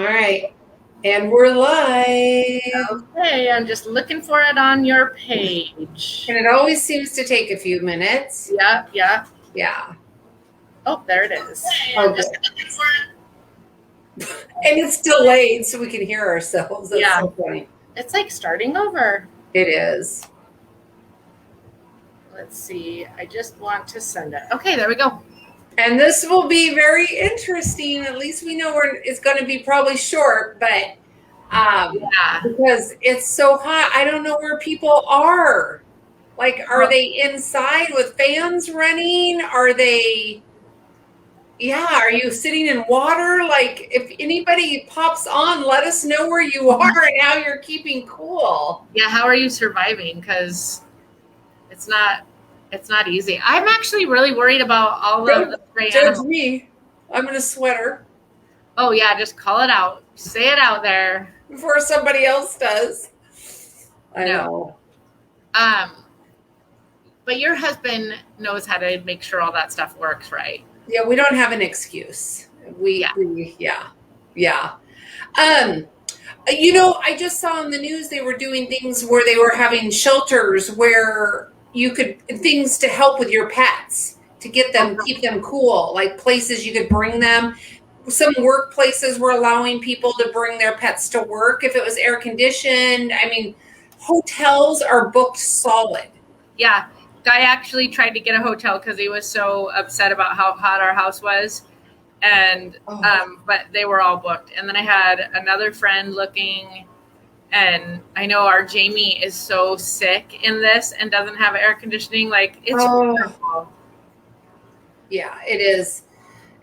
right. And we're live. Okay, I'm just looking for it on your page. And it always seems to take a few minutes. Yeah, yeah. Yeah. Oh, there it is. Oh, good. And it's delayed so we can hear ourselves. That's Yeah. so funny. It's like starting over. It is. Let's see. I just want to send it. Okay, there we go. And this will be very interesting. At least we know it's going to be probably short, but Yeah. because it's so hot, I don't know where people are. Like, are they inside with fans running? Are they... Yeah, are you sitting in water? Like, if anybody pops on, let us know where you are and how you're keeping cool. Yeah, how are you surviving? Because it's not easy. I'm actually really worried about all of the gray Judge animals. me. I'm in a sweater Oh yeah, just call it out. Say it out there. before somebody else does. I know. But your husband knows how to make sure all that stuff works, right? Yeah, we don't have an excuse. Yeah. I just saw in the news they were doing things where they were having shelters where you could, things to help with your pets, to get them, keep them cool, like places you could bring them. Some workplaces were allowing people to bring their pets to work if it was air conditioned. I mean, hotels are booked solid. Yeah. Guy actually tried to get a hotel because he was so upset about how hot our house was, and but they were all booked. And then I had another friend looking, and I know our Jamie is so sick in this and doesn't have air conditioning. Like, it's wonderful. Yeah, it is.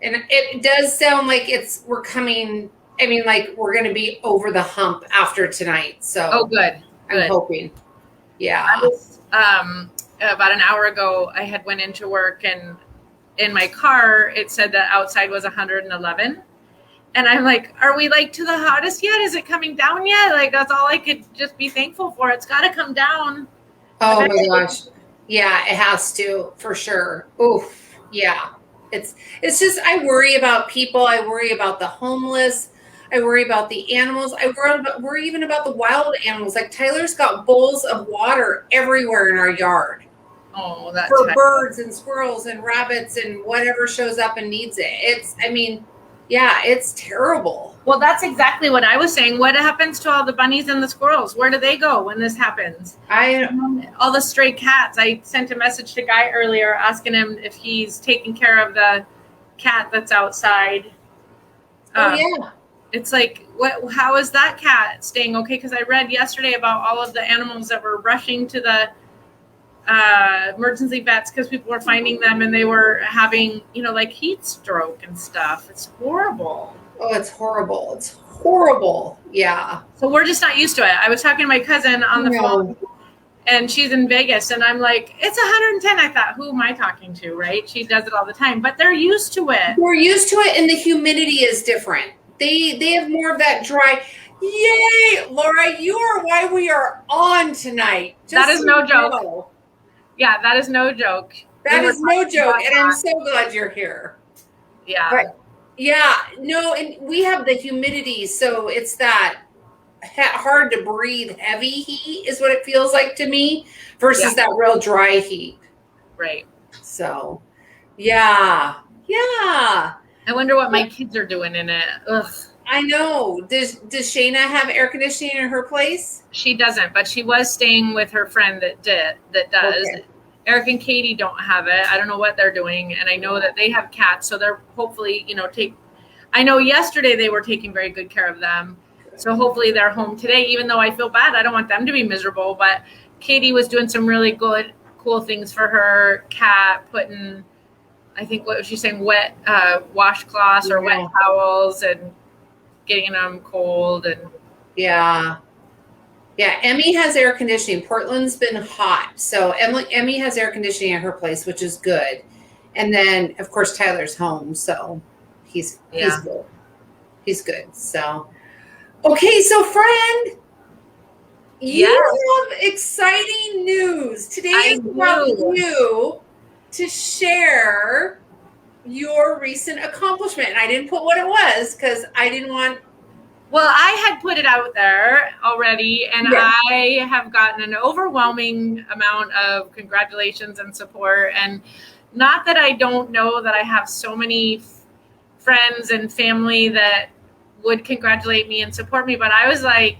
And it does sound like we're coming, I mean, like we're going to be over the hump after tonight. So good. I'm hoping. Yeah. I was, about an hour ago, I had went into work, and in my car, it said that outside was 111. And I'm like, are we like to the hottest yet? Is it coming down yet? Like, that's all I could just be thankful for. It's got to come down. Oh my gosh. Yeah, it has to, for sure. Oof. Yeah. It's just, I worry about people. I worry about the homeless. I worry about the animals. I worry even about the wild animals. Like, Tyler's got bowls of water everywhere in our yard. Oh, that's for birds and squirrels and rabbits and whatever shows up and needs it. It's terrible. Well, that's exactly what I was saying. What happens to all the bunnies and the squirrels? Where do they go when this happens? All the stray cats. I sent a message to Guy earlier asking him if he's taking care of the cat that's outside. Yeah. It's like, how is that cat staying okay? Because I read yesterday about all of the animals that were rushing to the emergency vets because people were finding them and they were having, like heat stroke and stuff. It's horrible. Oh, it's horrible. It's horrible. Yeah. So we're just not used to it. I was talking to my cousin on the phone, and she's in Vegas, and I'm like, it's 110. I thought, who am I talking to, right? She does it all the time, but they're used to it. We're used to it, and the humidity is different. They have more of that dry. Yay, Laura, you are why we are on tonight. That is no joke. Yeah, that is no joke. That is no joke, and I'm so glad you're here. Yeah. But, yeah, no, and we have the humidity, so it's that hard to breathe heavy heat is what it feels like to me versus that real dry heat. Right. So, yeah. I wonder what my kids are doing in it. Ugh. I know. Does Shayna have air conditioning in her place? She doesn't, but she was staying with her friend that does. Okay. Eric and Katie don't have it. I don't know what they're doing, and I know that they have cats, so they're hopefully, I know yesterday they were taking very good care of them, so hopefully they're home today. Even though I feel bad, I don't want them to be miserable. But Katie was doing some really cool things for her cat, putting, I think, what was she saying, wet washcloths or wet towels and getting them cold. And yeah, Emmy has air conditioning. Portland's been hot, so Emmy has air conditioning at her place, which is good. And then, of course, Tyler's home, so he's good. He's good. So, okay, so friend, you have exciting news. Today is about you to share your recent accomplishment. And I didn't put what it was because I didn't want Well, I had put it out there already, and I have gotten an overwhelming amount of congratulations and support. And not that I don't know that I have so many friends and family that would congratulate me and support me, but I was like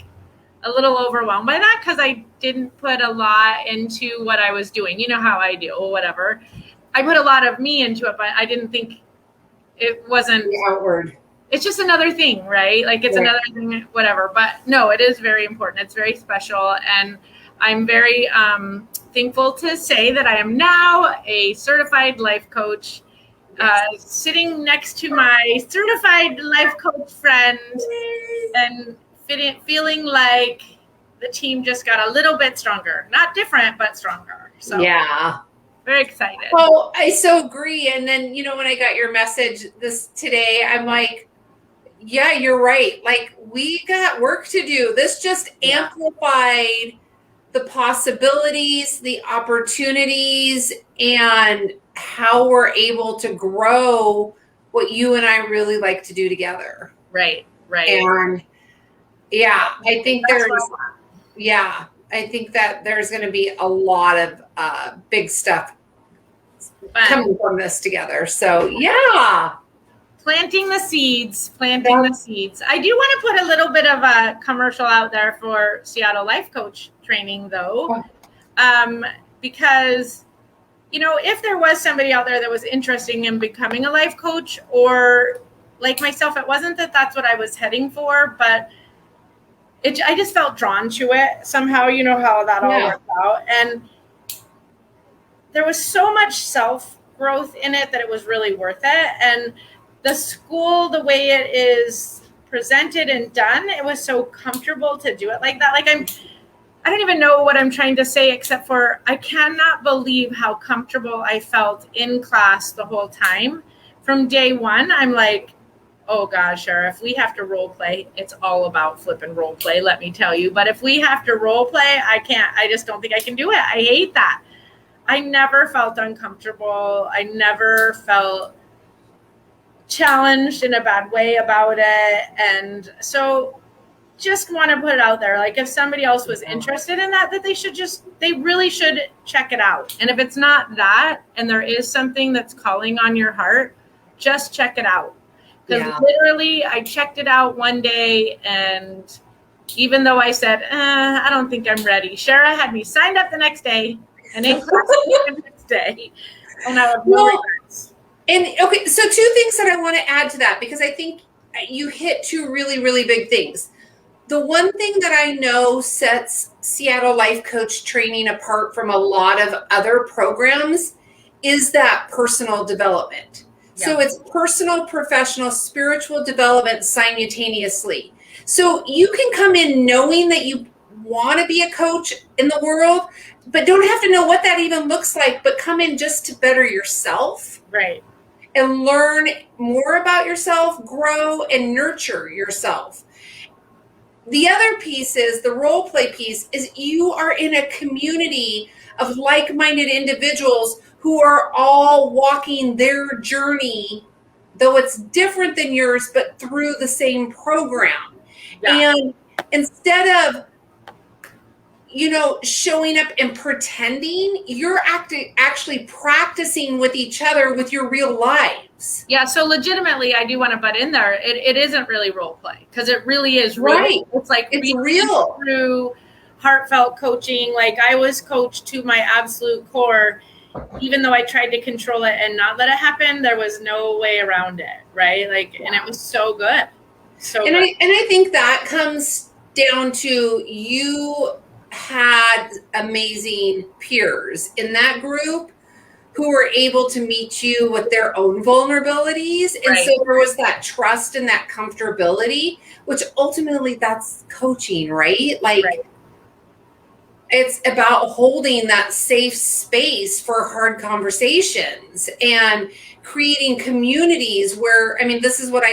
a little overwhelmed by that because I didn't put a lot into what I was doing. You know how I do, or whatever. I put a lot of me into it, but I didn't think it wasn't outward. It's just another thing, right? Like it's another thing, whatever. But no, it is very important. It's very special. And I'm very thankful to say that I am now a certified life coach, sitting next to my certified life coach friend and feeling like the team just got a little bit stronger. Not different, but stronger. So yeah. Very excited. Well, I so agree. And then, when I got your message today, I'm like, yeah, you're right. Like, we got work to do. This just amplified the possibilities, the opportunities, and how we're able to grow what you and I really like to do together. Right. And I think I think that there's going to be a lot of big stuff coming from this together. So, planting the seeds. I do want to put a little bit of a commercial out there for Seattle Life Coach training, though, because, if there was somebody out there that was interested in becoming a life coach, or like myself, it wasn't that that's what I was heading for, but I just felt drawn to it somehow. You know how that all worked out. And there was so much self-growth in it that it was really worth it. And the school, the way it is presented and done, it was so comfortable to do it like that. Like I don't even know what I'm trying to say, except for I cannot believe how comfortable I felt in class the whole time. From day one, I'm like, oh gosh, Shara, if we have to role play, it's all about flipping role play, let me tell you. But if we have to role play, I can't. I just don't think I can do it. I hate that. I never felt uncomfortable. I never felt challenged in a bad way about it. And so just want to put it out there. Like if somebody else was interested in that they really should check it out. And if it's not that, and there is something that's calling on your heart, just check it out. Because literally I checked it out one day, and even though I said, I don't think I'm ready, Shara had me signed up the next day and in class the next day. And I have no regrets. And okay, so two things that I want to add to that, because I think you hit two really, really big things. The one thing that I know sets Seattle Life Coach training apart from a lot of other programs is that personal development. Yeah. So it's personal, professional, spiritual development simultaneously. So you can come in knowing that you want to be a coach in the world, but don't have to know what that even looks like, but come in just to better yourself. Right. And learn more about yourself, grow and nurture yourself. The other piece is the role play piece is you are in a community of like-minded individuals who are all walking their journey, though it's different than yours, but through the same program. Yeah. And instead of, showing up and pretending, you're actually practicing with each other with your real lives. Yeah. So legitimately, I do want to butt in there. It isn't really role play, because it really is real. Right. It's like it's real through heartfelt coaching. Like I was coached to my absolute core, even though I tried to control it and not let it happen. There was no way around it. Right. And it was so good. I think that comes down to you had amazing peers in that group who were able to meet you with their own vulnerabilities. And so there was that trust and that comfortability, which ultimately that's coaching, right? It's about holding that safe space for hard conversations and creating communities where, this is what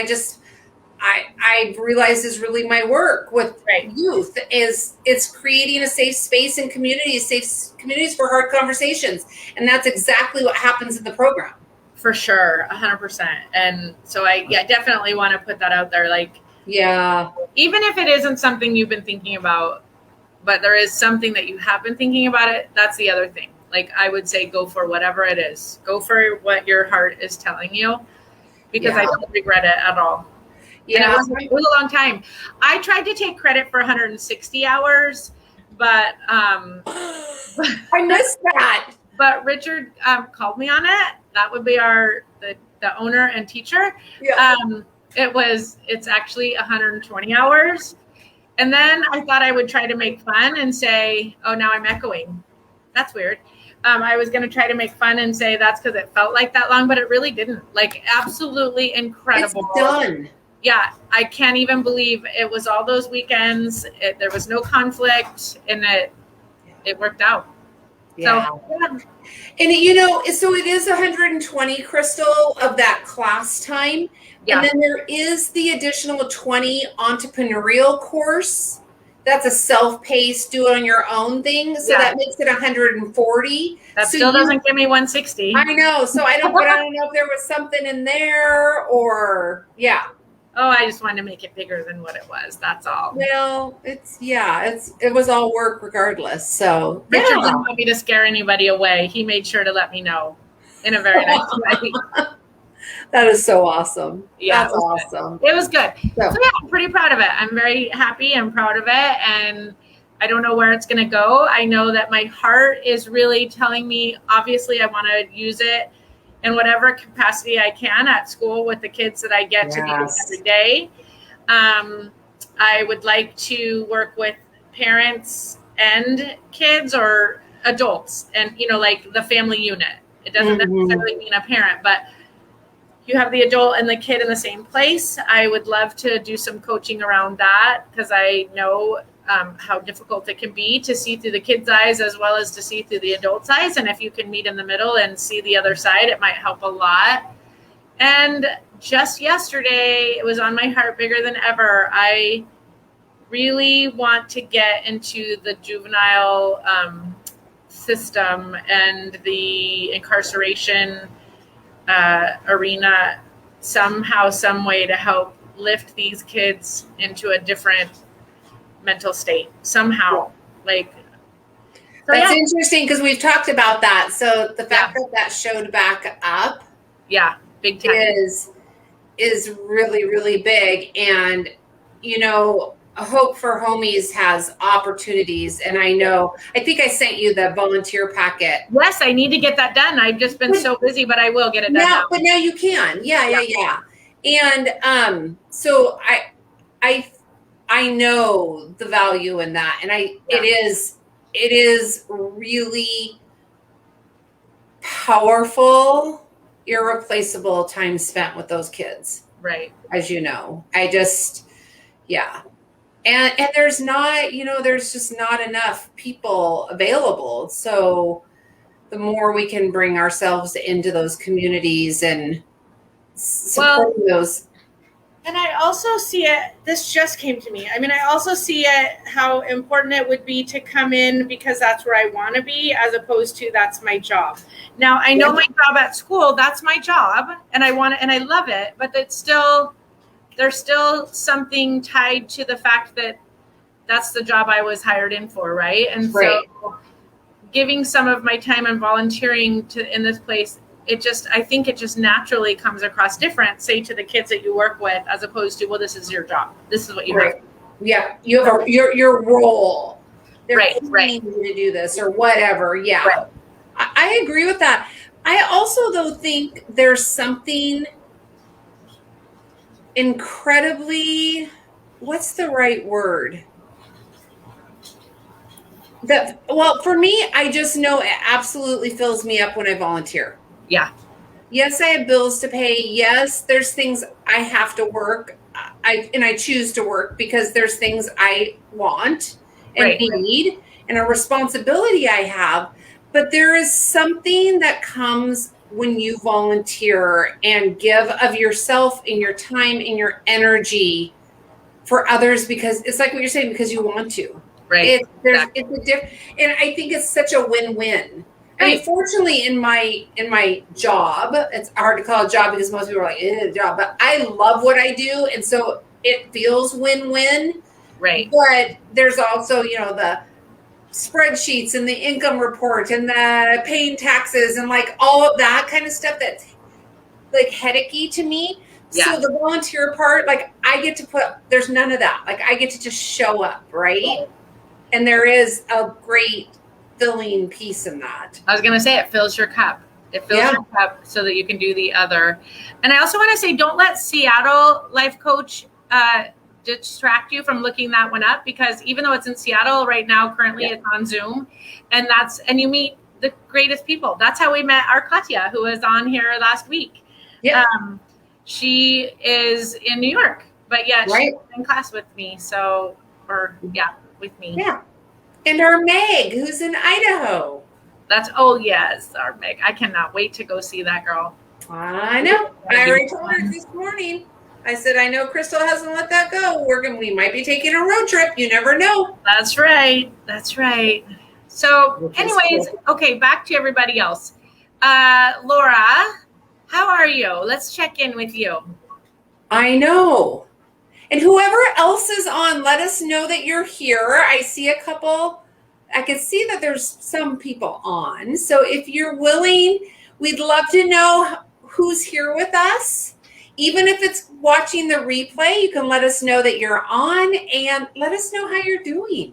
I've realized is really my work with youth is it's creating a safe space and safe communities for hard conversations. And that's exactly what happens in the program. For sure. 100%. And so I definitely want to put that out there. Like Yeah. Even if it isn't something you've been thinking about, but there is something that you have been thinking about it, that's the other thing. Like I would say, go for whatever it is. Go for what your heart is telling you, because I don't regret it at all. Yeah. And it was a long time. I tried to take credit for 160 hours, but I missed that. But Richard called me on it. That would be the owner and teacher. Yeah. It's actually 120 hours. And then I thought I would try to make fun and say, oh, now I'm echoing. That's weird. I was going to try to make fun and say that's because it felt like that long, but it really didn't. Like, absolutely incredible. It's done. Yeah, I can't even believe it was all those weekends. There was no conflict, and it worked out. Yeah. So, yeah. And so it is 120, Crystal, of that class time. Yeah. And then there is the additional 20 entrepreneurial course. That's a self-paced, do it on your own thing. So that makes it 140. That still doesn't give me 160. I know. So I don't know if there was something in there or Oh, I just wanted to make it bigger than what it was. That's all. Well, it was all work regardless. So Richard didn't want me to scare anybody away. He made sure to let me know in a very nice way. That is so awesome. Yeah, that's awesome. It was good. So yeah, I'm pretty proud of it. I'm very happy and proud of it. And I don't know where it's going to go. I know that my heart is really telling me, obviously, I want to use it in whatever capacity I can at school with the kids that I get to be with every day. I would like to work with parents and kids or adults and, like the family unit. It doesn't necessarily mean a parent, but you have the adult and the kid in the same place. I would love to do some coaching around that because I know how difficult it can be to see through the kids' eyes as well as to see through the adult's eyes. And if you can meet in the middle and see the other side, it might help a lot. And just yesterday, it was on my heart bigger than ever. I really want to get into the juvenile system and the incarceration arena somehow, some way to help lift these kids into a different mental state somehow. That's interesting because we've talked about that. So the fact that showed back up, big time, is really, really big. And Hope for Homies has opportunities, and I think I sent you the volunteer packet. Yes, I need to get that done. I've just been so busy, but I will get it done now. But now you can. Yeah. And so I know the value in that, and it is really powerful, irreplaceable time spent with those kids. Right. As you know, And there's not, there's just not enough people available. So the more we can bring ourselves into those communities and support those. And I also see it, this just came to me. I mean, I also see it, how important it would be to come in because that's where I want to be, as opposed to that's my job. Now, I know my job at school, that's my job, and I love it, but there's still something tied to the fact that that's the job I was hired in for, right? And so giving some of my time and volunteering in this place, I think it just naturally comes across different, say to the kids that you work with, as opposed to, well, this is your job. This is what you have. Yeah, you have your role. They're paying you to do this or whatever. Yeah, right. I agree with that. I also, though, think there's something incredibly, what's the right word? For me, I just know it absolutely fills me up when I volunteer. Yeah. Yes, I have bills to pay. Yes, there's things I have to work. I choose to work because there's things I want and need and a responsibility I have. But there is something that comes when you volunteer and give of yourself and your time and your energy for others, because it's like what you're saying, because you want to. Right. It's a different, and I think it's such a win-win. I mean, fortunately, in my job, it's hard to call it a job because most people are like, "It's a job," but I love what I do, and so it feels win-win. Right. But there's also, the spreadsheets and the income report and the paying taxes and like all of that kind of stuff that's like headachy to me. Yeah. So the volunteer part, like there's none of that. Like I get to just show up, right? And there is a great filling piece in that. I was going to say it fills your cup. It fills your cup so that you can do the other. And I also want to say, don't let Seattle Life Coach distract you from looking that one up, because even though it's in Seattle right now, currently it's on Zoom, and you meet the greatest people. That's how we met our Katya, who was on here last week. Yeah. She is in New York, but she's in class with me. With me. Yeah. And our Meg, who's in Idaho. Yes, our Meg. I cannot wait to go see that girl. I know. I already told her this morning. I said, I know Crystal hasn't let that go. We might be taking a road trip. You never know. That's right. So anyways, okay, back to everybody else. Laura, how are you? Let's check in with you. I know. And whoever else is on, let us know that you're here. I see a couple. I can see that there's some people on. So if you're willing, we'd love to know who's here with us. Even if it's watching the replay, you can let us know that you're on and let us know how you're doing.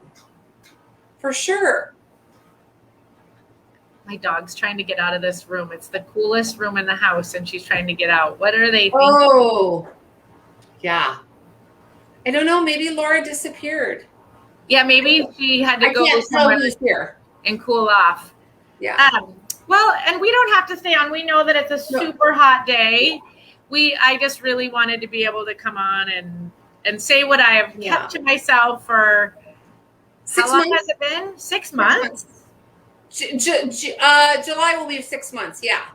For sure. My dog's trying to get out of this room. It's the coolest room in the house, and she's trying to get out. What are they thinking? Oh, yeah. I don't know. Maybe Laura disappeared. Yeah, maybe she had to go somewhere here and cool off. Yeah. Well, and we don't have to stay on. We know that it's a super hot day. I just really wanted to be able to come on and say what I have kept to myself for 6 how long months? has it been? 6 months? July will be 6 months. Yeah.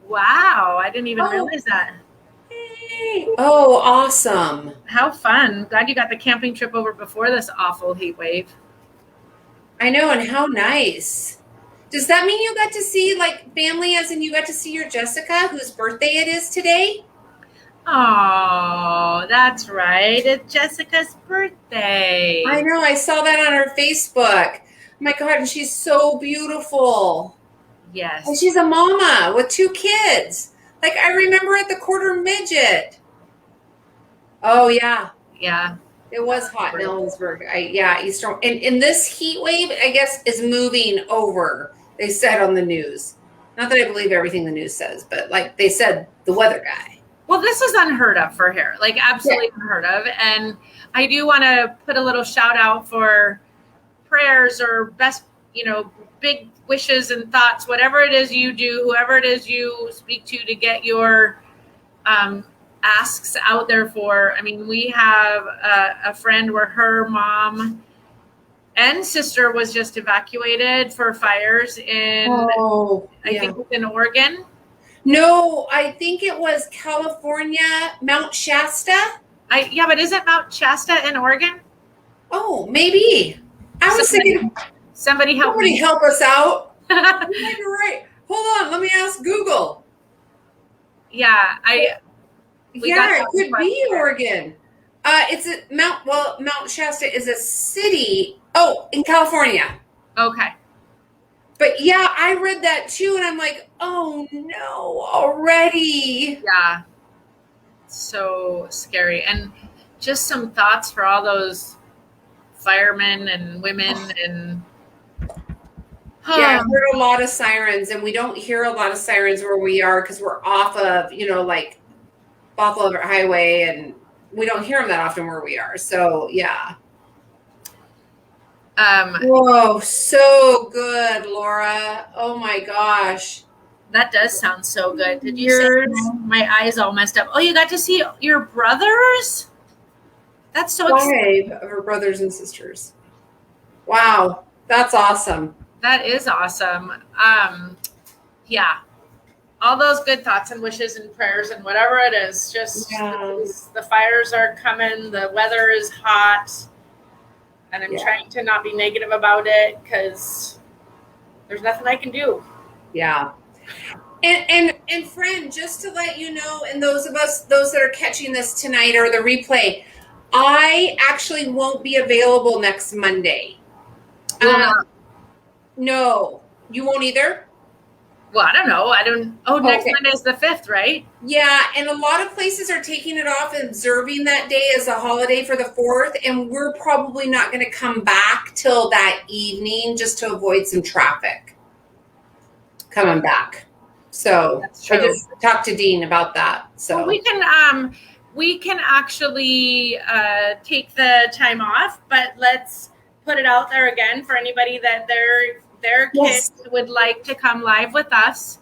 Wow. I didn't even realize that. Hey. Oh, awesome. How fun. Glad you got the camping trip over before this awful heat wave. I know. And how nice. Does that mean you got to see like family, as in you got to see your Jessica, whose birthday it is today? Oh, that's right. It's Jessica's birthday. I know. I saw that on her Facebook. Oh my God. And she's so beautiful. Yes. And she's a mama with 2 kids. Like I remember at the quarter midget. Oh yeah. Yeah. It was hot in Ellensburg. Eastern. And this heat wave, I guess, is moving over. They said on the news. Not that I believe everything the news says, but like they said, the weather guy. Well, this is unheard of for here, like absolutely unheard of. And I do want to put a little shout out for prayers or best, big wishes and thoughts, whatever it is you do, whoever it is you speak to get your asks out there for. I mean, we have a friend where her mom and sister was just evacuated for fires in, I think it's in Oregon. No, I think it was California, Mount Shasta. But isn't Mount Shasta in Oregon? Oh, maybe. I was thinking. Somebody help us out. You're right. Hold on. Let me ask Google. Yeah, it could be Oregon. It's Mount Shasta is a city. Oh, in California. Okay. But yeah, I read that too, and I'm like, oh no, already. Yeah. So scary. And just some thoughts for all those firemen and women and yeah, I've heard a lot of sirens, and we don't hear a lot of sirens where we are because we're off of, like Buffalo Highway, and we don't hear them that often where we are. So yeah. Whoa, so good, Laura. Oh my gosh. That does sound so good. Did you see my eyes all messed up? Oh, you got to see your brothers? That's so exciting. 5 of her brothers and sisters. Wow, that's awesome. That is awesome. Yeah. All those good thoughts and wishes and prayers and whatever it is. Just the fires are coming. The weather is hot. And I'm trying to not be negative about it because there's nothing I can do. Yeah. And friend, just to let you know, and those that are catching this tonight or the replay, I actually won't be available next Monday. No, you won't either? Well, I don't know. Next Monday is the 5th, right? Yeah, and a lot of places are taking it off and observing that day as a holiday for the 4th, and we're probably not going to come back till that evening just to avoid some traffic coming back. So I just talked to Dean about that. So well, we can actually take the time off, but let's put it out there again for anybody that their kids would like to come live with us.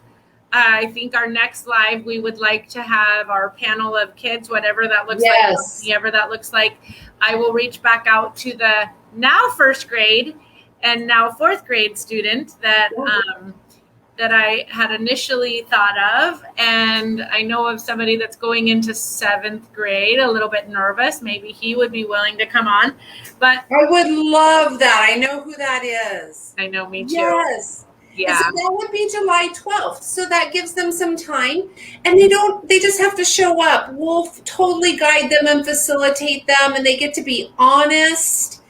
I think our next live, we would like to have our panel of kids, whatever that looks like, whatever that looks like. I will reach back out to the now 1st grade and now 4th grade student that I had initially thought of. And I know of somebody that's going into 7th grade, a little bit nervous. Maybe he would be willing to come on. But I would love that. I know who that is. I know, me too. Yes. Yeah. So that would be July 12th. So that gives them some time. And they just have to show up. We'll totally guide them and facilitate them. And they get to be honest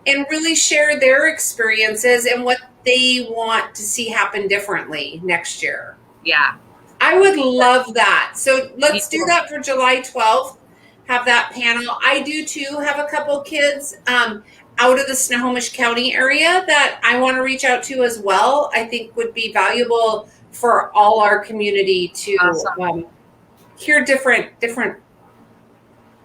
and really share their experiences and what they want to see happen differently next year. Yeah. I would love that. So let's do that for July 12th. Have that panel. I do too have a couple kids out of the Snohomish County area that I want to reach out to as well. I think would be valuable for all our community to hear different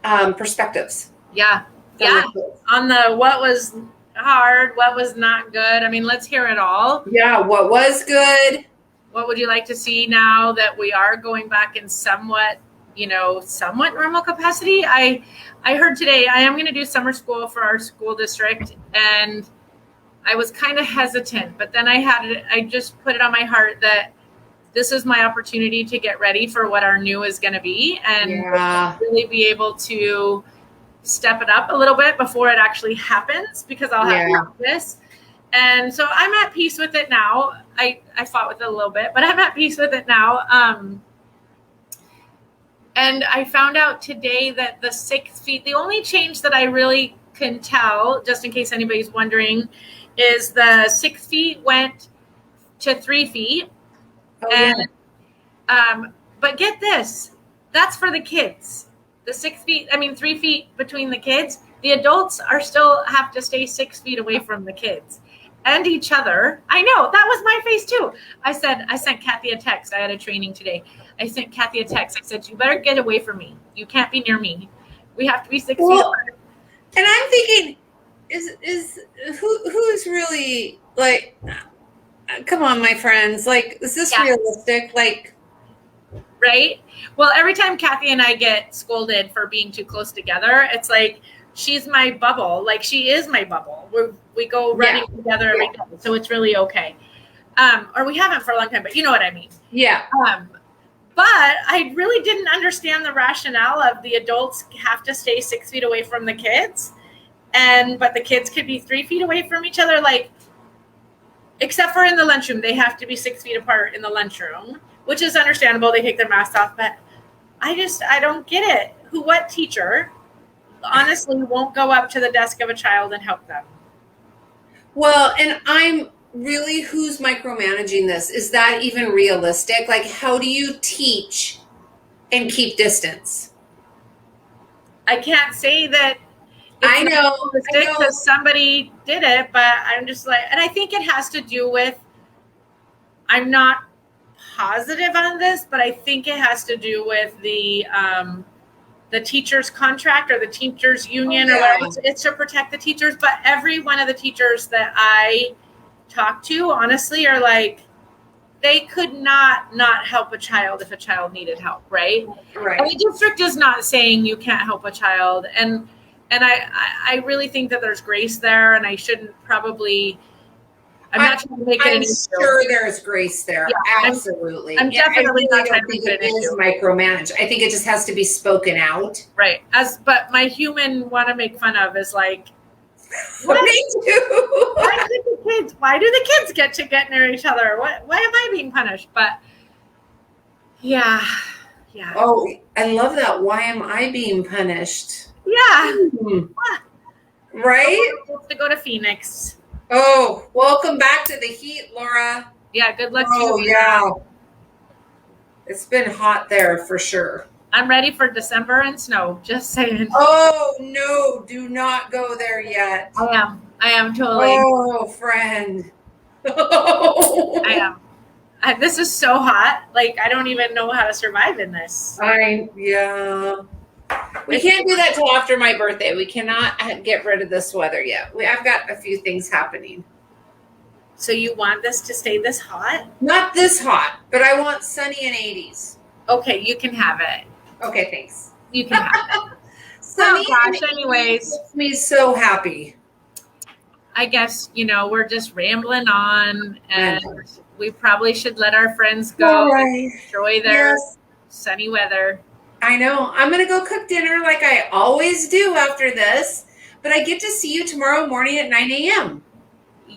perspectives. Yeah. Yeah. On the what was hard, what was not good. I mean, let's hear it all. Yeah. What was good? What would you like to see now that we are going back in somewhat normal capacity? I heard today I am going to do summer school for our school district, and I was kind of hesitant, but then I just put it on my heart that this is my opportunity to get ready for what our new is going to be and really be able to step it up a little bit before it actually happens, because I'll have this. And so I'm at peace with it now. I fought with it a little bit, but I'm at peace with it now. And I found out today that the 6 feet, the only change that I really can tell, just in case anybody's wondering, is the 6 feet went to 3 feet. But get this, that's for the kids. The 6 feet, 3 feet between the kids. The adults are still have to stay 6 feet away from the kids and each other. I know, that was my face too. I sent Kathy a text. I had a training today. I sent Kathy a text. I said, you better get away from me. You can't be near me. We have to be 6 feet apart. And I'm thinking, who's really like, come on, my friends, like, is this realistic? Like, right? Well, every time Kathy and I get scolded for being too close together, it's like, she's my bubble. Like, she is my bubble. We go running together every day. So it's really okay. Or we haven't for a long time, but you know what I mean? Yeah. But I really didn't understand the rationale of the adults have to stay 6 feet away from the kids. But the kids could be 3 feet away from each other. Like, except for in the lunchroom, they have to be 6 feet apart in the lunchroom, which is understandable. They take their masks off, but I don't get it. What teacher honestly won't go up to the desk of a child and help them? Well, and I'm really, who's micromanaging this? Is that even realistic? Like, how do you teach and keep distance? I can't say that. I know because somebody did it, but I'm just like, and I think it has to do with, I'm not positive on this, but I think it has to do with the teacher's contract or the teacher's union or whatever. It's to protect the teachers. But every one of the teachers that I talk to, honestly, are like, they could not help a child if a child needed help, right? Right. And the district is not saying you can't help a child. And I really think that there's grace there, and I shouldn't probably. I'm not trying to make it an issue. I'm sure there's grace there. Yeah, absolutely. I'm definitely not trying to make it an issue. Micromanage. I think it just has to be spoken out. Right. But my human want to make fun of is like, what? Me too. Why do the kids get to get near each other? Why am I being punished? But yeah. Oh, I love that. Why am I being punished? Yeah. Right? To go to Phoenix. Oh, welcome back to the heat, Laura. Yeah, good luck Oh, to you. yeah. It's been hot there for sure. I'm ready for December and snow. Just saying. Oh, no, do not go there yet. I am totally. Oh, friend. I am. This is so hot. Like, I don't even know how to survive in this. Yeah. We can't do that till after my birthday. We cannot get rid of this weather yet. I've got a few things happening. So you want this to stay this hot? Not this hot, but I want sunny and 80s. Okay, you can have it. Okay, thanks. You can have it. Sunny anyways. Makes me so happy. I guess, we're just rambling on, and we probably should let our friends go and enjoy their sunny weather. I know. I'm going to go cook dinner like I always do after this, but I get to see you tomorrow morning at 9 a.m.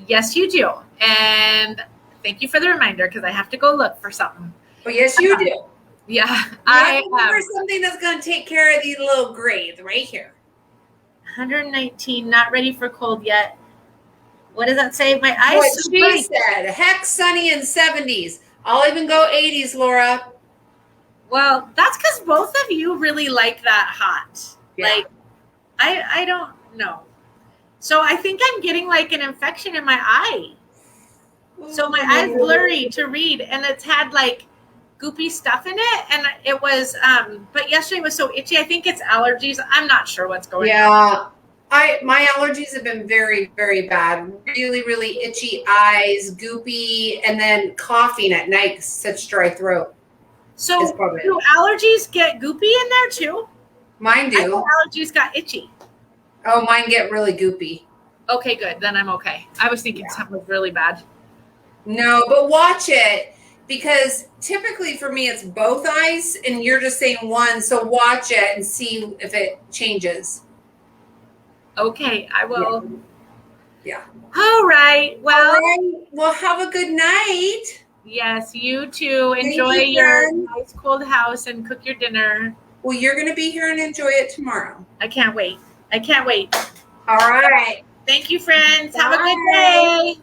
Yes, you do. And thank you for the reminder, because I have to go look for something. Oh, yes, you do. Yeah. I look for something that's going to take care of these little grays right here. 119, not ready for cold yet. What does that say? My eyes. What she said. Heck, sunny in 70s. I'll even go 80s, Laura. Well, that's because both of you really like that hot. Yeah. Like, I don't know. So I think I'm getting like an infection in my eye. So my eye's blurry to read, and it's had like goopy stuff in it, and it was but yesterday was so itchy. I think it's allergies. I'm not sure what's going on. Yeah. My allergies have been very, very bad. Really, really itchy eyes, goopy, and then coughing at night, such dry throat. So do allergies get goopy in there too? Mine do. I thought allergies got itchy. Oh, mine get really goopy. Okay, good. Then I'm okay. I was thinking something was really bad. No, but watch it, because typically for me it's both eyes, and you're just saying one. So watch it and see if it changes. Okay, I will. Yeah. All right. Well, Well, have a good night. Yes, you too. Enjoy your nice cold house and cook your dinner. Well, you're going to be here and enjoy it tomorrow. I can't wait. I can't wait. All right. Thank you, friends. Bye. Have a good day.